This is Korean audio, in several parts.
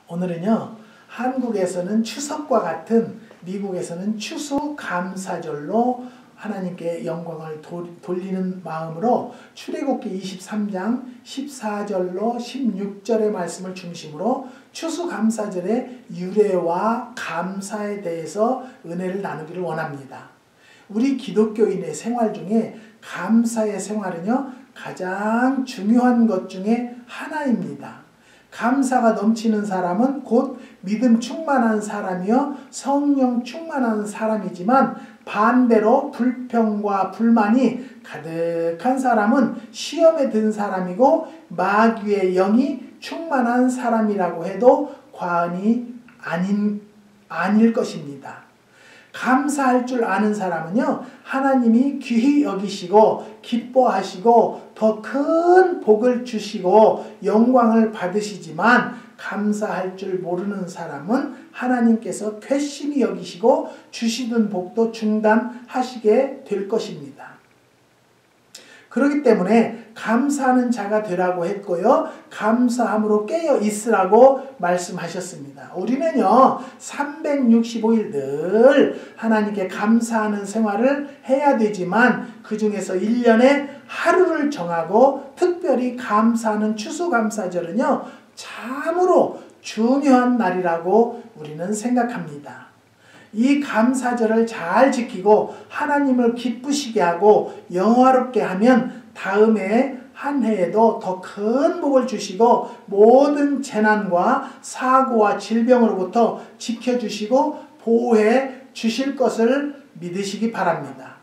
오늘은요, 한국에서는 추석과 같은 미국에서는 추수감사절로 하나님께 영광을 돌리는 마음으로 출애굽기 23장 14절로 16절의 말씀을 중심으로 추수감사절의 유래와 감사에 대해서 은혜를 나누기를 원합니다. 우리 기독교인의 생활 중에 감사의 생활은요, 가장 중요한 것 중에 하나입니다. 감사가 넘치는 사람은 곧 믿음 충만한 사람이요 성령 충만한 사람이지만, 반대로 불평과 불만이 가득한 사람은 시험에 든 사람이고 마귀의 영이 충만한 사람이라고 해도 과언이 아닐 것입니다. 감사할 줄 아는 사람은요, 하나님이 귀히 여기시고 기뻐하시고 더 큰 복을 주시고 영광을 받으시지만, 감사할 줄 모르는 사람은 하나님께서 괘씸히 여기시고 주시던 복도 중단하시게 될 것입니다. 그렇기 때문에 감사하는 자가 되라고 했고요, 감사함으로 깨어 있으라고 말씀하셨습니다. 우리는요, 365일 늘 하나님께 감사하는 생활을 해야 되지만, 그 중에서 1년에 하루를 정하고 특별히 감사하는 추수감사절은요, 참으로 중요한 날이라고 우리는 생각합니다. 이 감사절을 잘 지키고 하나님을 기쁘시게 하고 영화롭게 하면 다음에 한 해에도 더 큰 복을 주시고 모든 재난과 사고와 질병으로부터 지켜주시고 보호해 주실 것을 믿으시기 바랍니다.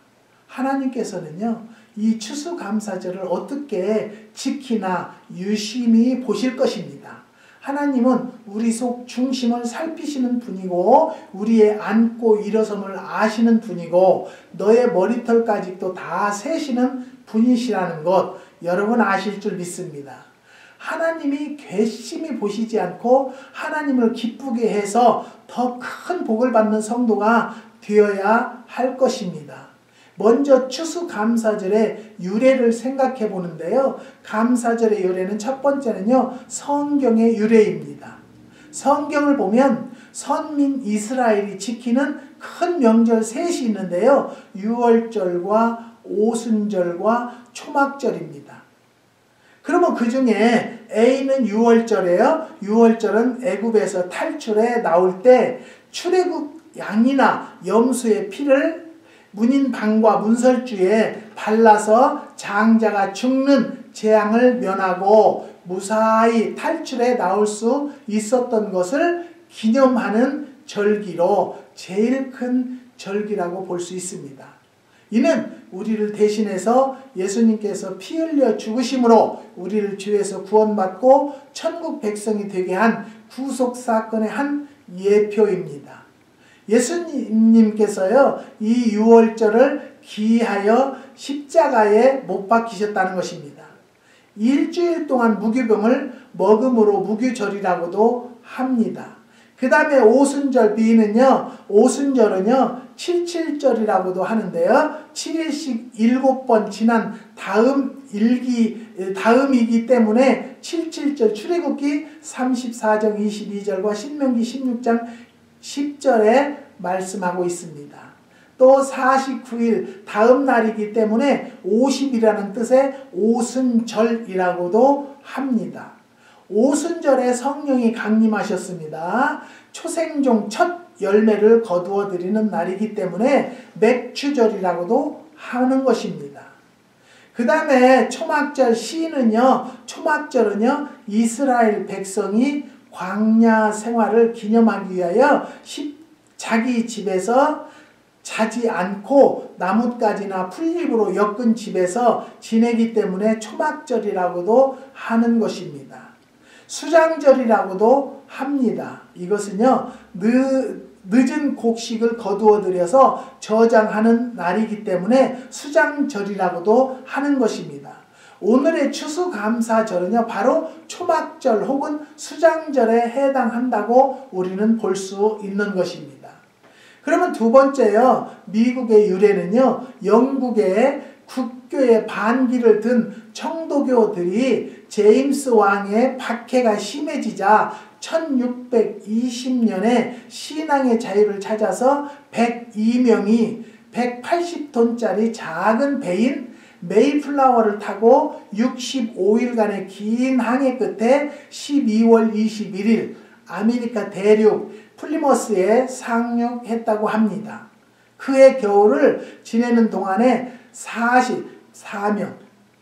하나님께서는요, 이 추수감사절을 어떻게 지키나 유심히 보실 것입니다. 하나님은 우리 속 중심을 살피시는 분이고 우리의 앉고 일어섬을 아시는 분이고 너의 머리털까지도 다 세시는 분이시라는 것 여러분 아실 줄 믿습니다. 하나님이 괘씸히 보시지 않고 하나님을 기쁘게 해서 더 큰 복을 받는 성도가 되어야 할 것입니다. 먼저 추수감사절의 유래를 생각해 보는데요. 감사절의 유래는 첫 번째는요, 성경의 유래입니다. 성경을 보면 선민 이스라엘이 지키는 큰 명절 셋이 있는데요. 유월절과 오순절과 초막절입니다. 그러면 그 중에 A는 유월절이에요. 유월절은 애굽에서 탈출해 나올 때 출애굽 양이나 염소의 피를 문인방과 문설주에 발라서 장자가 죽는 재앙을 면하고 무사히 탈출해 나올 수 있었던 것을 기념하는 절기로 제일 큰 절기라고 볼 수 있습니다. 이는 우리를 대신해서 예수님께서 피 흘려 죽으심으로 우리를 죄에서 구원받고 천국 백성이 되게 한 구속사건의 한 예표입니다. 예수님께서요, 이 유월절을 기하여 십자가에 못 박히셨다는 것입니다. 일주일 동안 무교병을 먹음으로 무교절이라고도 합니다. 그 다음에 오순절 B는요, 오순절은요 77절이라고도 하는데요, 7일씩 7번 지난 다음이기 때문에 77절 출애굽기 34장 22절과 신명기 16장 10절에 말씀하고 있습니다. 또 49일 다음 날이기 때문에 50이라는 뜻의 오순절이라고도 합니다. 오순절에 성령이 강림하셨습니다. 초생종 첫 열매를 거두어 드리는 날이기 때문에 맥추절이라고도 하는 것입니다. 그 다음에 초막절 C는요, 초막절은요 이스라엘 백성이 광야 생활을 기념하기 위하여 자기 집에서 자지 않고 나뭇가지나 풀잎으로 엮은 집에서 지내기 때문에 초막절이라고도 하는 것입니다. 수장절이라고도 합니다. 이것은요, 늦은 곡식을 거두어 들여서 저장하는 날이기 때문에 수장절이라고도 하는 것입니다. 오늘의 추수감사절은요, 바로 초막절 혹은 수장절에 해당한다고 우리는 볼 수 있는 것입니다. 그러면 두 번째요, 미국의 유래는요, 영국의 국교의 반기를 든 청도교들이 제임스 왕의 박해가 심해지자 1620년에 신앙의 자유를 찾아서 102명이 180톤짜리 작은 배인 메이플라워를 타고 65일간의 긴 항해 끝에 12월 21일 아메리카 대륙 플리머스에 상륙했다고 합니다. 그해 겨울을 지내는 동안에 44명,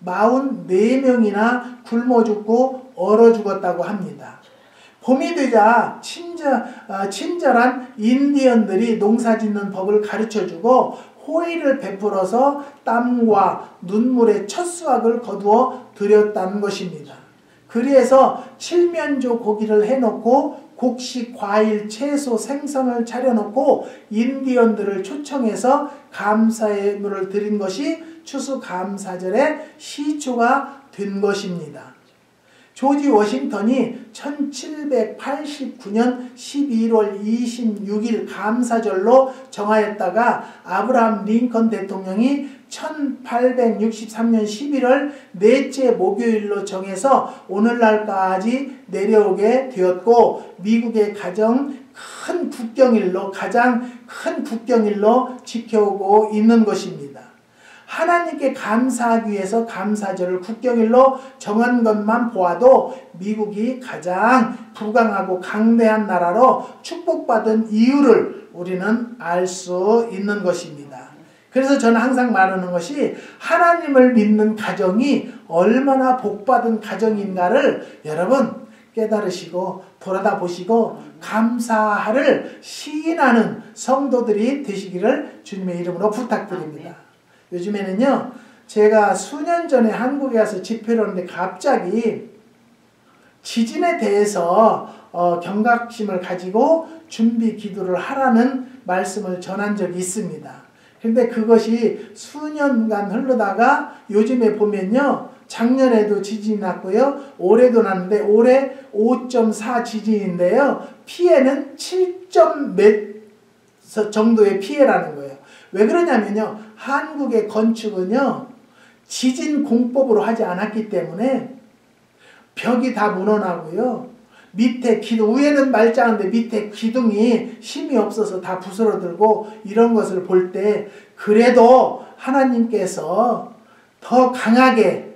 44명이나 굶어 죽고 얼어 죽었다고 합니다. 봄이 되자 친절한 인디언들이 농사짓는 법을 가르쳐주고 호의를 베풀어서 땀과 눈물의 첫 수확을 거두어 드렸다는 것입니다. 그래서 칠면조 고기를 해놓고 곡식, 과일, 채소, 생선을 차려놓고 인디언들을 초청해서 감사의 예물을 드린 것이 추수감사절의 시초가 된 것입니다. 조지 워싱턴이 1789년 11월 26일 감사절로 정하였다가 아브라함 링컨 대통령이 1863년 11월 넷째 목요일로 정해서 오늘날까지 내려오게 되었고 미국의 가장 큰 국경일로 지켜오고 있는 것입니다. 하나님께 감사하기 위해서 감사절을 국경일로 정한 것만 보아도 미국이 가장 부강하고 강대한 나라로 축복받은 이유를 우리는 알 수 있는 것입니다. 그래서 저는 항상 말하는 것이 하나님을 믿는 가정이 얼마나 복받은 가정인가를 여러분 깨달으시고 돌아다 보시고 감사를 시인하는 성도들이 되시기를 주님의 이름으로 부탁드립니다. 요즘에는요, 제가 수년 전에 한국에 와서 집회를 하는데 갑자기 지진에 대해서 경각심을 가지고 준비 기도를 하라는 말씀을 전한 적이 있습니다. 근데 그것이 수년간 흐르다가 요즘에 보면요, 작년에도 지진이 났고요, 올해도 났는데 올해 5.4 지진인데요, 피해는 7점 몇 정도의 피해라는 거예요. 왜 그러냐면요, 한국의 건축은요 지진 공법으로 하지 않았기 때문에 벽이 다 무너나고요, 밑에 기둥, 위에는 말짱한데 밑에 기둥이 힘이 없어서 다 부스러들고 이런 것을 볼 때 그래도 하나님께서 더 강하게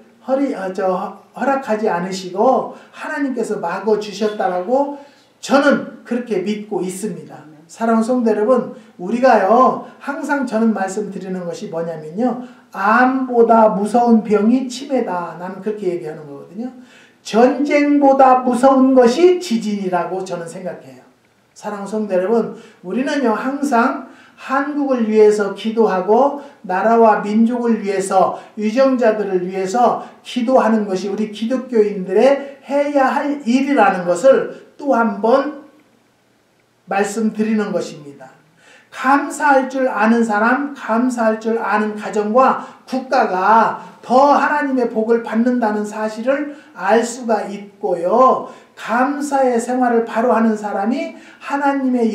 허락하지 않으시고 하나님께서 막아주셨다라고 저는 그렇게 믿고 있습니다. 사랑하는 성도 여러분, 우리가요 항상 저는 말씀드리는 것이 뭐냐면요, 암보다 무서운 병이 치매다, 나는 그렇게 얘기하는 거거든요. 전쟁보다 무서운 것이 지진이라고 저는 생각해요. 사랑하는 성도 여러분, 우리는요 항상 한국을 위해서 기도하고 나라와 민족을 위해서, 유정자들을 위해서 기도하는 것이 우리 기독교인들의 해야 할 일이라는 것을 또 한 번 말씀드리는 것입니다. 감사할 줄 아는 사람, 감사할 줄 아는 가정과 국가가 더 하나님의 복을 받는다는 사실을 알 수가 있고요, 감사의 생활을 바로 하는 사람이 하나님께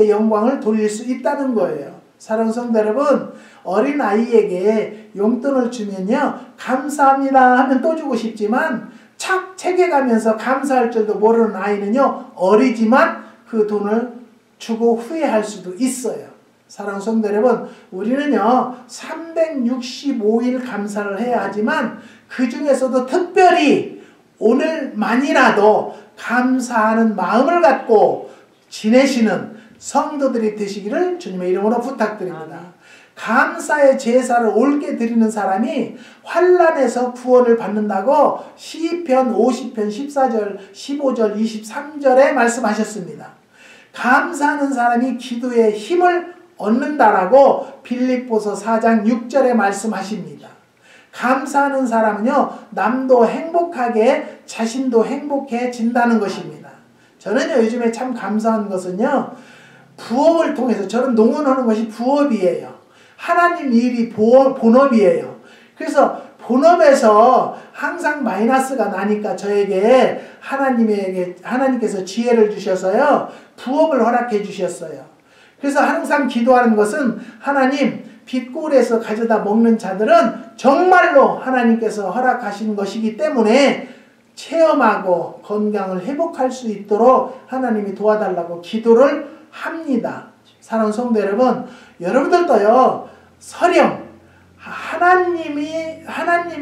영광을 돌릴 수 있다는 거예요. 사랑하는 성도 여러분, 어린아이에게 용돈을 주면요 감사합니다 하면 또 주고 싶지만 착 책에가면서 감사할 줄도 모르는 아이는요 어리지만 그 돈을 주고 후회할 수도 있어요. 사랑하는 성도 여러분, 우리는요 365일 감사를 해야 하지만 그 중에서도 특별히 오늘만이라도 감사하는 마음을 갖고 지내시는 성도들이 되시기를 주님의 이름으로 부탁드립니다. 감사의 제사를 옳게 드리는 사람이 환난에서 구원을 받는다고 시편 50편 14절 15절 23절에 말씀하셨습니다. 감사하는 사람이 기도의 힘을 얻는다라고 빌립보서 4장 6절에 말씀하십니다. 감사하는 사람은요 남도 행복하게 자신도 행복해진다는 것입니다. 저는요 요즘에 참 감사한 것은요, 부업을 통해서, 저는 농원하는 것이 부업이에요. 하나님 일이 본업이에요. 그래서 본업에서 항상 마이너스가 나니까 저에게 하나님께서 지혜를 주셔서요 부업을 허락해 주셨어요. 그래서 항상 기도하는 것은, 하나님 빚골에서 가져다 먹는 자들은 정말로 하나님께서 허락하신 것이기 때문에 체험하고 건강을 회복할 수 있도록 하나님이 도와달라고 기도를 합니다. 사랑하는 성도 여러분, 여러분들도요, 설령 하나님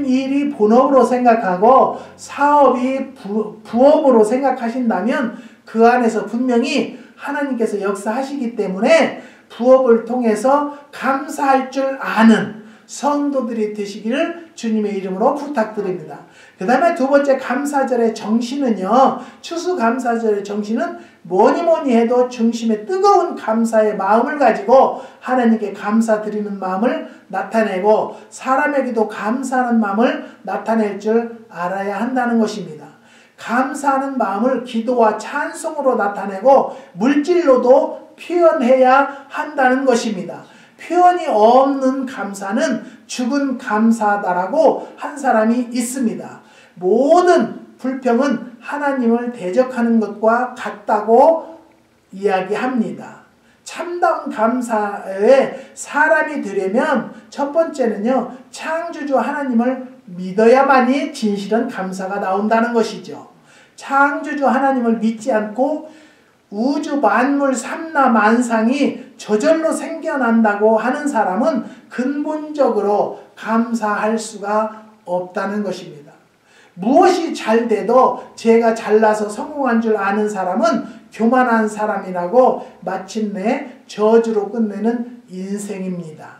일이 본업으로 생각하고 사업이 부업으로 생각하신다면 그 안에서 분명히 하나님께서 역사하시기 때문에 부업을 통해서 감사할 줄 아는 성도들이 되시기를 주님의 이름으로 부탁드립니다. 그 다음에 두 번째 감사절의 정신은요, 추수감사절의 정신은 뭐니 해도 중심에 뜨거운 감사의 마음을 가지고 하나님께 감사드리는 마음을 나타내고 사람에게도 감사하는 마음을 나타낼 줄 알아야 한다는 것입니다. 감사하는 마음을 기도와 찬송으로 나타내고 물질로도 표현해야 한다는 것입니다. 표현이 없는 감사는 죽은 감사다라고 한 사람이 있습니다. 모든 불평은 하나님을 대적하는 것과 같다고 이야기합니다. 참다운 감사에 사람이 되려면 첫 번째는요, 창조주 하나님을 믿어야만이 진실한 감사가 나온다는 것이죠. 창조주 하나님을 믿지 않고 우주 만물 삼라 만상이 저절로 생겨난다고 하는 사람은 근본적으로 감사할 수가 없다는 것입니다. 무엇이 잘 돼도 제가 잘나서 성공한 줄 아는 사람은 교만한 사람이라고 마침내 저주로 끝내는 인생입니다.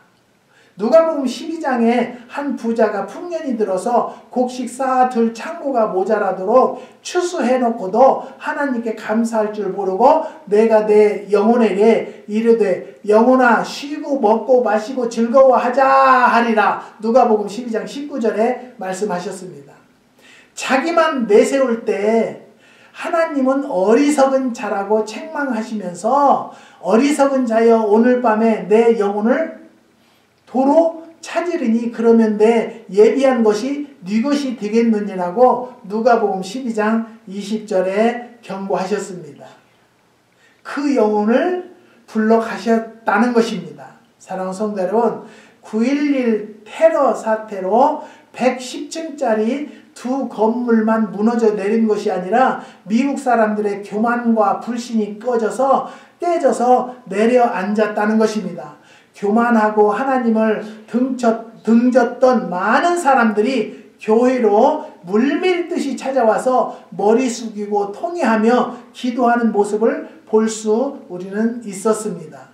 누가복음 12장에 한 부자가 풍년이 들어서 곡식 쌓아둘 창고가 모자라도록 추수해놓고도 하나님께 감사할 줄 모르고 내가 내 영혼에게 이르되 영혼아 쉬고 먹고 마시고 즐거워하자 하리라. 누가복음 12장 19절에 말씀하셨습니다. 자기만 내세울 때 하나님은 어리석은 자라고 책망하시면서 어리석은 자여 오늘 밤에 내 영혼을 도로 찾으리니 그러면 내 예비한 것이 네 것이 되겠느니라고 누가복음 12장 20절에 경고하셨습니다. 그 영혼을 불러 가셨다는 것입니다. 사랑하는 성도 여러분, 9.11 테러 사태로 110층짜리 두 건물만 무너져 내린 것이 아니라 미국 사람들의 교만과 불신이 꺼져서 떼져서 내려앉았다는 것입니다. 교만하고 하나님을 등졌던 많은 사람들이 교회로 물밀듯이 찾아와서 머리 숙이고 통회하며 기도하는 모습을 볼 수 우리는 있었습니다.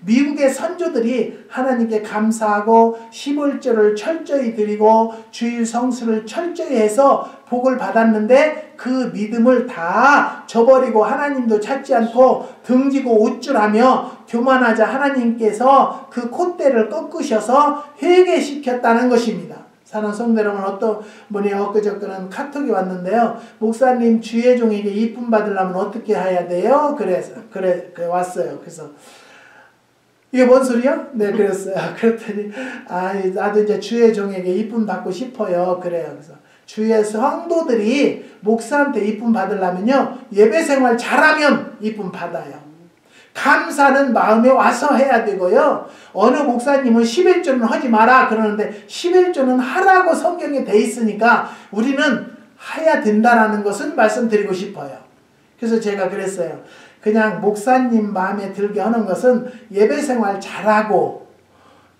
미국의 선조들이 하나님께 감사하고 11조를 철저히 드리고 주일 성수를 철저히 해서 복을 받았는데 그 믿음을 다 저버리고 하나님도 찾지 않고 등지고 우쭐하며 교만하자 하나님께서 그 콧대를 꺾으셔서 회개시켰다는 것입니다. 사랑하는 성도 여러분, 어떤 분이 엊그저께는 카톡이 왔는데요. 목사님 주의 종에게 이쁨 받으려면 어떻게 해야 돼요? 그래 왔어요. 그래서 이게 뭔 소리야? 네, 그랬어요. 그랬더니, 나도 이제 주의 종에게 이쁨 받고 싶어요. 그래요. 그래서 주의 성도들이 목사한테 이쁨 받으려면요, 예배 생활 잘하면 이쁨 받아요. 감사는 마음에 와서 해야 되고요. 어느 목사님은 11조는 하지 마라 그러는데 11조는 하라고 성경에 돼 있으니까 우리는 해야 된다라는 것은 말씀드리고 싶어요. 그래서 제가 그랬어요. 그냥 목사님 마음에 들게 하는 것은 예배생활 잘하고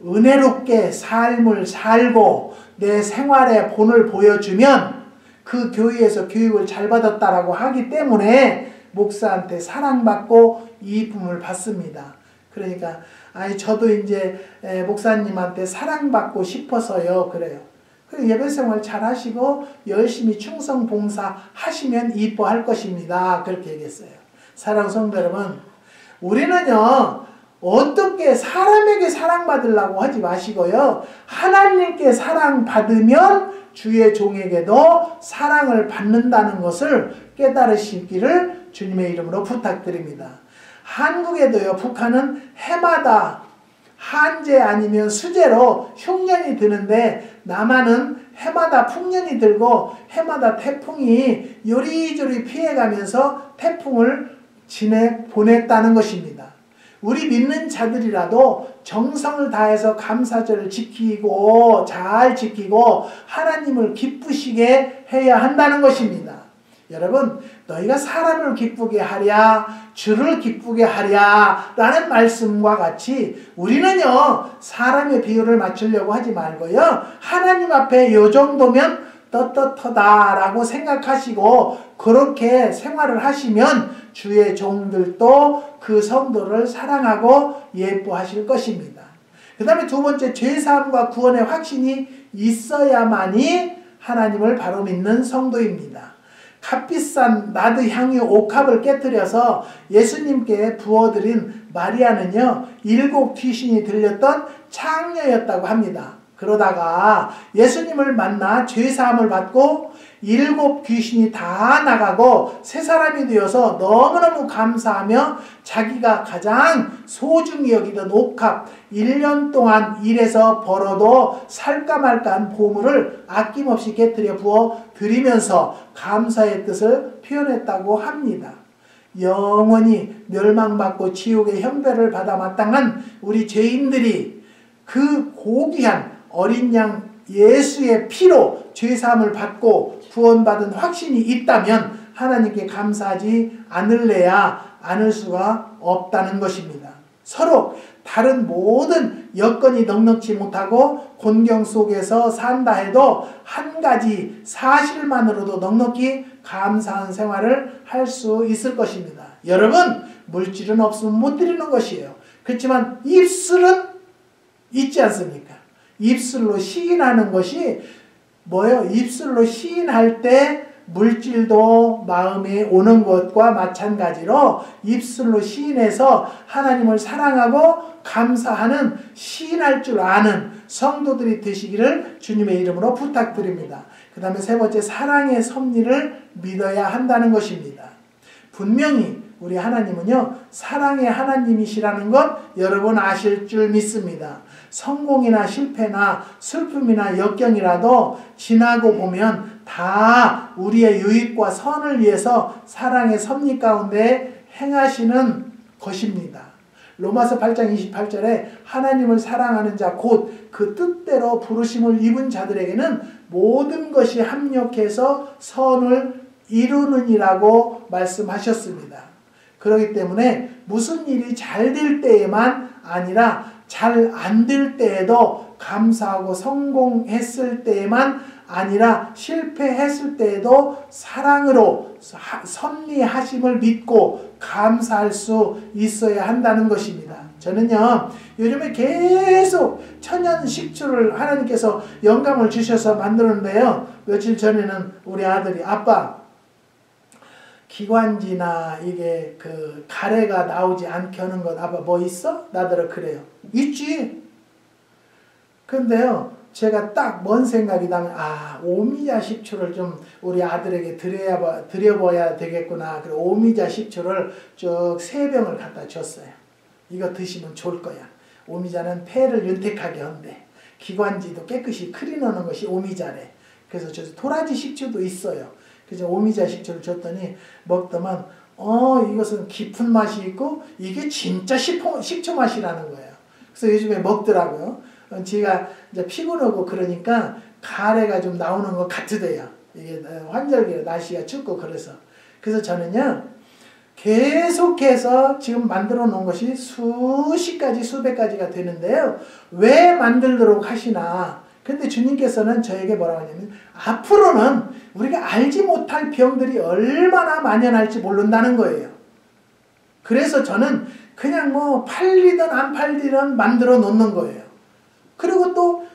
은혜롭게 삶을 살고 내 생활의 본을 보여주면 그 교회에서 교육을 잘 받았다라고 하기 때문에 목사한테 사랑받고 이쁨을 받습니다. 그러니까 저도 이제 목사님한테 사랑받고 싶어서요. 그래요. 예배생활 잘 하시고 열심히 충성 봉사 하시면 이뻐할 것입니다. 그렇게 얘기했어요. 사랑하는 성도 여러분, 우리는요, 어떻게 사람에게 사랑받으려고 하지 마시고요, 하나님께 사랑받으면 주의 종에게도 사랑을 받는다는 것을 깨달으시기를 주님의 이름으로 부탁드립니다. 한국에도요, 북한은 해마다 한제 아니면 수제로 흉년이 드는데 남한은 해마다 풍년이 들고 해마다 태풍이 요리조리 피해가면서 태풍을 보냈다는 것입니다. 우리 믿는 자들이라도 정성을 다해서 감사절을 지키고 잘 지키고 하나님을 기쁘시게 해야 한다는 것입니다. 여러분, 너희가 사람을 기쁘게 하랴 주를 기쁘게 하랴 라는 말씀과 같이 우리는요 사람의 비율을 맞추려고 하지 말고요 하나님 앞에 요 정도면 떳떳하다 라고 생각하시고 그렇게 생활을 하시면 주의 종들도 그 성도를 사랑하고 예뻐하실 것입니다. 그 다음에 두 번째, 죄사함과 구원의 확신이 있어야만이 하나님을 바로 믿는 성도입니다. 값비싼 나드 향유 옥합을 깨뜨려서 예수님께 부어드린 마리아는요 7 귀신이 들렸던 창녀였다고 합니다. 그러다가 예수님을 만나 죄사함을 받고 7 귀신이 다 나가고 새 사람이 되어서 너무너무 감사하며 자기가 가장 소중히 여기던 옥합 1년 동안 일해서 벌어도 살까 말까한 보물을 아낌없이 깨뜨려 부어 드리면서 감사의 뜻을 표현했다고 합니다. 영원히 멸망받고 지옥의 형벌을 받아 마땅한 우리 죄인들이 그 고귀한 어린 양 예수의 피로 죄사함을 받고 구원받은 확신이 있다면 하나님께 감사하지 않을 수가 없다는 것입니다. 서로 다른 모든 여건이 넉넉지 못하고 곤경 속에서 산다 해도 한 가지 사실만으로도 넉넉히 감사한 생활을 할 수 있을 것입니다. 여러분, 물질은 없으면 못 드리는 것이에요. 그렇지만 입술은 있지 않습니까? 입술로 시인하는 것이 뭐예요? 입술로 시인할 때 물질도 마음에 오는 것과 마찬가지로 입술로 시인해서 하나님을 사랑하고 감사하는 시인할 줄 아는 성도들이 되시기를 주님의 이름으로 부탁드립니다. 그 다음에 세 번째, 사랑의 섭리를 믿어야 한다는 것입니다. 분명히 우리 하나님은요 사랑의 하나님이시라는 것 여러분 아실 줄 믿습니다. 성공이나 실패나 슬픔이나 역경이라도 지나고 보면 다 우리의 유익과 선을 위해서 사랑의 섭리 가운데 행하시는 것입니다. 로마서 8장 28절에 하나님을 사랑하는 자 곧 그 뜻대로 부르심을 입은 자들에게는 모든 것이 합력해서 선을 이루느니라고 말씀하셨습니다. 그렇기 때문에 무슨 일이 잘 될 때에만 아니라 잘 안 될 때에도 감사하고 성공했을 때에만 아니라 실패했을 때에도 사랑으로 섭리하심을 믿고 감사할 수 있어야 한다는 것입니다. 저는요 요즘에 계속 천연 식초를 하나님께서 영감을 주셔서 만드는데요, 며칠 전에는 우리 아들이 아빠 기관지나 이게 그 가래가 나오지 않게 하는 것 아빠 뭐 있어? 나더러 그래요. 있지. 근데요 제가 딱 뭔 생각이 나면 오미자 식초를 좀 우리 아들에게 드려봐야 되겠구나. 그리고 오미자 식초를 쭉 3병을 갖다 줬어요. 이거 드시면 좋을 거야. 오미자는 폐를 윤택하게 한대. 기관지도 깨끗이 클린하는 것이 오미자래. 그래서 저 도라지 식초도 있어요. 그래서 오미자 식초를 줬더니 먹더만 이것은 깊은 맛이 있고 이게 진짜 식초 맛이라는 거예요. 그래서 요즘에 먹더라고요. 제가 이제 피곤하고 그러니까 가래가 좀 나오는 것 같으대요. 이게 환절기에 날씨가 춥고 그래서 저는요 계속해서 지금 만들어 놓은 것이 수십 가지 수백 가지가 되는데요. 왜 만들도록 하시나? 근데 주님께서는 저에게 뭐라고 하냐면 앞으로는 우리가 알지 못할 병들이 얼마나 만연할지 모른다는 거예요. 그래서 저는 그냥 뭐 팔리든 안 팔리든 만들어 놓는 거예요. 그리고 또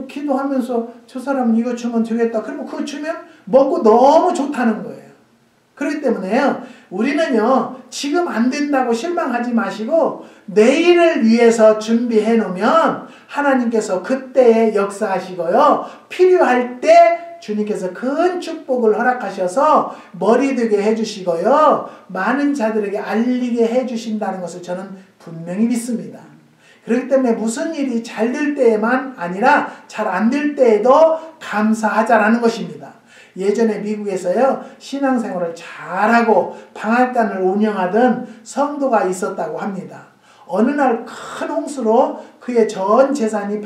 기도하면서 저 사람은 이거 주면 되겠다. 그러면 그거 주면 먹고 너무 좋다는 거예요. 그렇기 때문에요 우리는요 지금 안 된다고 실망하지 마시고 내일을 위해서 준비해 놓으면 하나님께서 그때에 역사하시고요 필요할 때 주님께서 큰 축복을 허락하셔서 머리 되게 해주시고요 많은 자들에게 알리게 해주신다는 것을 저는 분명히 믿습니다. 그렇기 때문에 무슨 일이 잘 될 때에만 아니라 잘 안 될 때에도 감사하자라는 것입니다. 예전에 미국에서요, 신앙생활을 잘하고 방앗간을 운영하던 성도가 있었다고 합니다. 어느 날 큰 홍수로 그의 전 재산인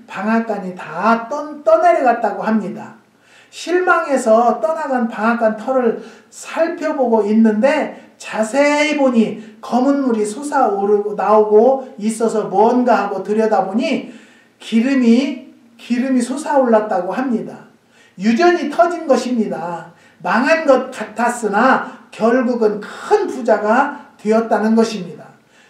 방앗간이 다 떠내려갔다고 합니다. 실망해서 떠나간 방앗간 터를 살펴보고 있는데 자세히 보니 검은 물이 솟아오르고 나오고 있어서 뭔가 하고 들여다보니 기름이 솟아올랐다고 합니다. 유전이 터진 것입니다. 망한 것 같았으나 결국은 큰 부자가 되었다는 것입니다.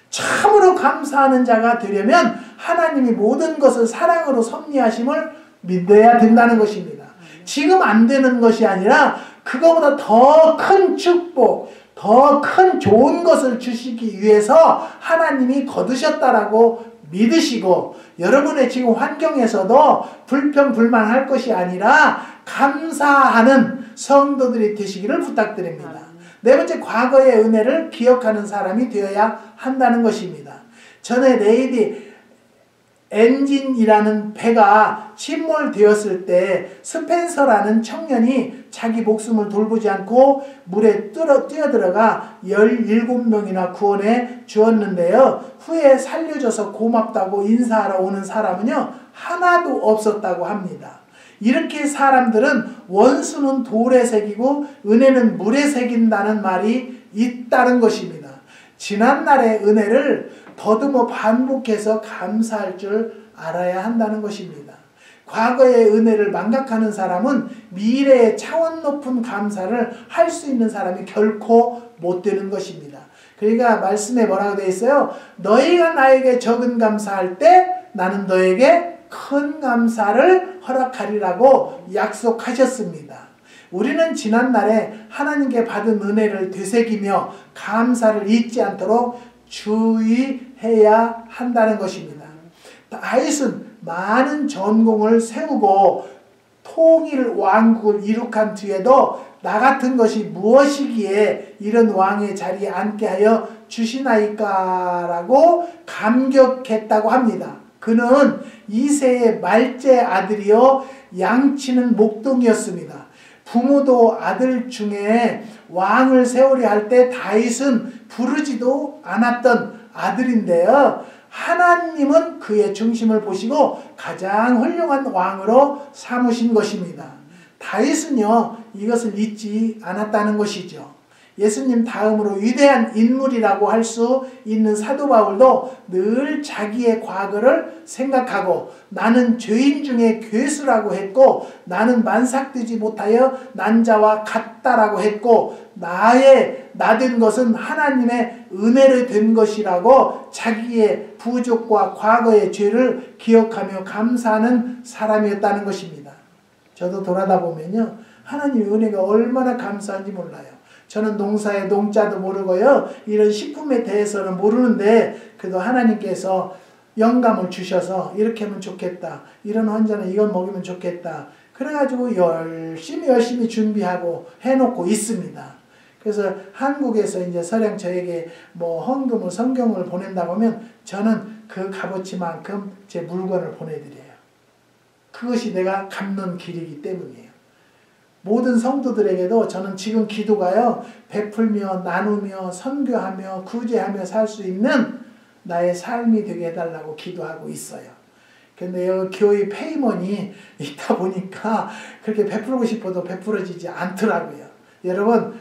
참으로 감사하는 자가 되려면 하나님이 모든 것을 사랑으로 섭리하심을 믿어야 된다는 것입니다. 지금 안 되는 것이 아니라 그거보다 더 큰 축복, 더 큰 좋은 것을 주시기 위해서 하나님이 거두셨다라고 믿으시고, 여러분의 지금 환경에서도 불평불만할 것이 아니라 감사하는 성도들이 되시기를 부탁드립니다. 네 번째, 과거의 은혜를 기억하는 사람이 되어야 한다는 것입니다. 전에 네이비 엔진이라는 배가 침몰되었을 때 스펜서라는 청년이 자기 목숨을 돌보지 않고 물에 뛰어들어가 17명이나 구원해 주었는데요. 후에 살려줘서 고맙다고 인사하러 오는 사람은요, 하나도 없었다고 합니다. 이렇게 사람들은 원수는 돌에 새기고 은혜는 물에 새긴다는 말이 있다는 것입니다. 지난날의 은혜를 더듬어 반복해서 감사할 줄 알아야 한다는 것입니다. 과거의 은혜를 망각하는 사람은 미래의 차원 높은 감사를 할 수 있는 사람이 결코 못 되는 것입니다. 그러니까 말씀에 뭐라고 되어 있어요? 너희가 나에게 적은 감사할 때 나는 너에게 큰 감사를 허락하리라고 약속하셨습니다. 우리는 지난날에 하나님께 받은 은혜를 되새기며 감사를 잊지 않도록 주의해야 한다는 것입니다. 다윗은 많은 전공을 세우고 통일 왕국을 이룩한 뒤에도 나 같은 것이 무엇이기에 이런 왕의 자리에 앉게 하여 주시나이까라고 감격했다고 합니다. 그는 이새의 말째 아들이요 양치는 목동이었습니다. 부모도 아들 중에 왕을 세우려 할 때 다윗은 부르지도 않았던 아들인데요. 하나님은 그의 중심을 보시고 가장 훌륭한 왕으로 삼으신 것입니다. 다윗은요, 이것을 잊지 않았다는 것이죠. 예수님 다음으로 위대한 인물이라고 할 수 있는 사도 바울도 늘 자기의 과거를 생각하고 나는 죄인 중에 괴수라고 했고 나는 만삭되지 못하여 난 자와 같다라고 했고 나된 것은 하나님의 은혜로 된 것이라고 자기의 부족과 과거의 죄를 기억하며 감사하는 사람이었다는 것입니다. 저도 돌아다 보면요, 하나님의 은혜가 얼마나 감사한지 몰라요. 저는 농사의 농자도 모르고요, 이런 식품에 대해서는 모르는데 그래도 하나님께서 영감을 주셔서 이렇게 하면 좋겠다, 이런 환자는 이건 먹이면 좋겠다, 그래가지고 열심히 준비하고 해놓고 있습니다. 그래서 한국에서 이제 서령 저에게 뭐 헌금을 성경을 보낸다고 하면 저는 그 값어치만큼 제 물건을 보내드려요. 그것이 내가 갚는 길이기 때문이에요. 모든 성도들에게도 저는 지금 기도가요, 베풀며 나누며 선교하며 구제하며 살 수 있는 나의 삶이 되게 해달라고 기도하고 있어요. 근데 여기 교회 페이먼이 있다 보니까 그렇게 베풀고 싶어도 베풀어지지 않더라고요. 여러분,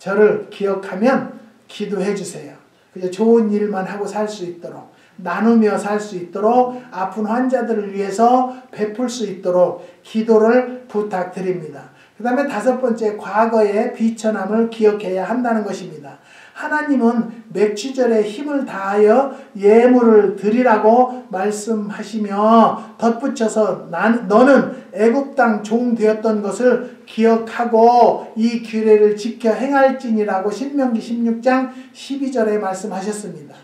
저를 기억하면 기도해 주세요. 그저 좋은 일만 하고 살 수 있도록, 나누며 살 수 있도록, 아픈 환자들을 위해서 베풀 수 있도록 기도를 부탁드립니다. 그 다음에 5번째, 과거의 비천함을 기억해야 한다는 것입니다. 하나님은 맥추절에 힘을 다하여 예물을 드리라고 말씀하시며 덧붙여서 너는 애굽 땅 종 되었던 것을 기억하고 이 규례를 지켜 행할지니라고 신명기 16장 12절에 말씀하셨습니다.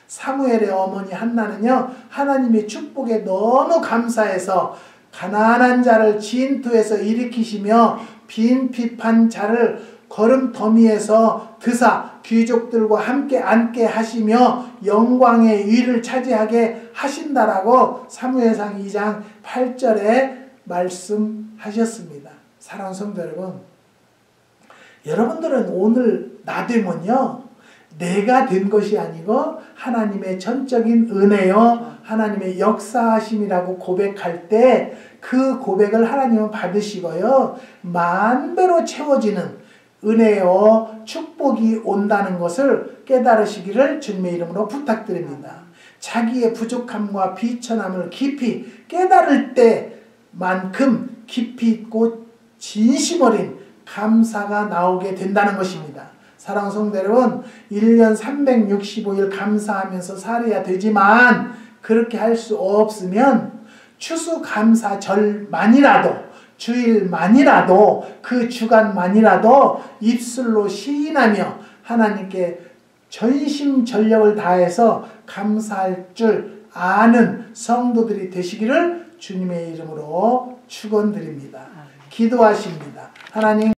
사무엘의 어머니 한나는요, 하나님의 축복에 너무 감사해서 가난한 자를 진토에서 일으키시며 빈핍한 자를 거름더미에서 드사 귀족들과 함께 앉게 하시며 영광의 위를 차지하게 하신다라고 사무엘상 2장 8절에 말씀하셨습니다. 사랑하는 성도 여러분, 여러분들은 오늘 나 되면요, 내가 된 것이 아니고 하나님의 전적인 은혜요 하나님의 역사하심이라고 고백할 때 그 고백을 하나님은 받으시고요, 만배로 채워지는 은혜요 축복이 온다는 것을 깨달으시기를 주님의 이름으로 부탁드립니다. 자기의 부족함과 비천함을 깊이 깨달을 때만큼 깊이 있고 진심 어린 감사가 나오게 된다는 것입니다. 사랑하는 성도 여러분, 1년 365일 감사하면서 살아야 되지만 그렇게 할 수 없으면 추수감사절만이라도, 주일만이라도, 그 주간만이라도 입술로 시인하며 하나님께 전심전력을 다해서 감사할 줄 아는 성도들이 되시기를 주님의 이름으로 축원드립니다. 기도하십니다. 하나님,